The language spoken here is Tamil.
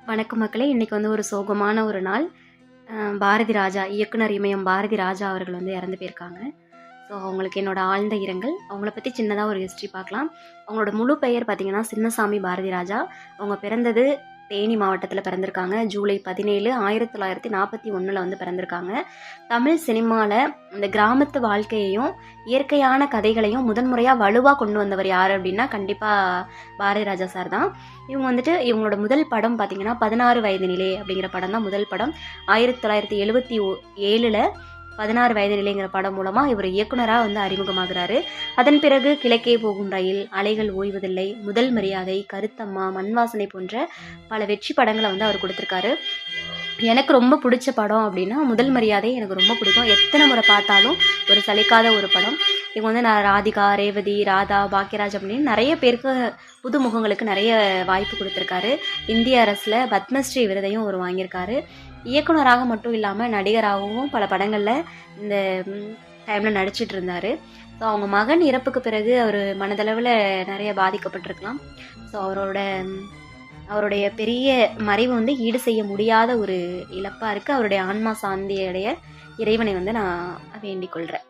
வணக்கம் மக்களே. இன்றைக்கி வந்து ஒரு சோகமான ஒரு நாள். பாரதி ராஜா, இயக்குனர் இமயம் பாரதி ராஜா அவர்கள் வந்து இறந்து போயிருக்காங்க. ஸோ அவங்களுக்கு என்னோட ஆழ்ந்த இரங்கல். அவங்கள பற்றி சின்னதாக ஒரு ஹிஸ்ட்ரி பார்க்கலாம். அவங்களோட முழு பெயர் பார்த்திங்கன்னா சின்னசாமி பாரதி ராஜா. அவங்க பிறந்தது தேனி மாவட்டத்தில் பிறந்திருக்காங்க. ஜூலை 17, 1941 வந்து பிறந்திருக்காங்க. தமிழ் சினிமாவில் இந்த கிராமத்து வாழ்க்கையையும் இயற்கையான கதைகளையும் முதன்முறையாக வலுவாக கொண்டு வந்தவர் யார் அப்படின்னா கண்டிப்பாக பாரதி ராஜா சார் தான். இவங்க வந்துட்டு இவங்களோட முதல் படம் பார்த்திங்கன்னா 16 வயதினிலே அப்படிங்கிற படம் தான் முதல் படம். 1977 16 வயதினிலேங்கிற படம் மூலமாக இவர் இயக்குனராக வந்து அறிமுகமாகிறாரு. அதன் பிறகு கிழக்கே போகும் ரயில், அலைகள் ஓய்வதில்லை, முதல் மரியாதை, கருத்தம்மா, மண்வாசனை போன்ற பல வெற்றி படங்களை வந்து அவர் கொடுத்துருக்காரு. எனக்கு ரொம்ப பிடிச்ச படம் அப்படின்னா முதல் மரியாதை எனக்கு ரொம்ப பிடிக்கும். எத்தனை முறை பார்த்தாலும் ஒரு சலிக்காத ஒரு படம். இவங்க வந்து நான் ராதிகா, ரேவதி, ராதா, பாக்யராஜ் அப்படின்னு நிறைய பேருக்கு புது முகங்களுக்கு நிறைய வாய்ப்பு கொடுத்துருக்காரு. இந்திய அரசில் பத்மஸ்ரீ விருதையும் அவர் வாங்கியிருக்காரு. இயக்குனராக மட்டும் இல்லாமல் நடிகராகவும் பல படங்களில் இந்த டைமில் நடிச்சிட்டு இருந்தார். ஸோ அவங்க மகன் இறப்புக்கு பிறகு அவர் மனதளவில் நிறைய பாதிக்கப்பட்டிருக்கலாம். ஸோ அவருடைய பெரிய மறைவு வந்து ஈடு செய்ய முடியாத ஒரு இழப்பாக இருக்குது. அவருடைய ஆன்மா சாந்தியடைய இறைவனை வந்து நான் வேண்டிக் கொள்கிறேன்.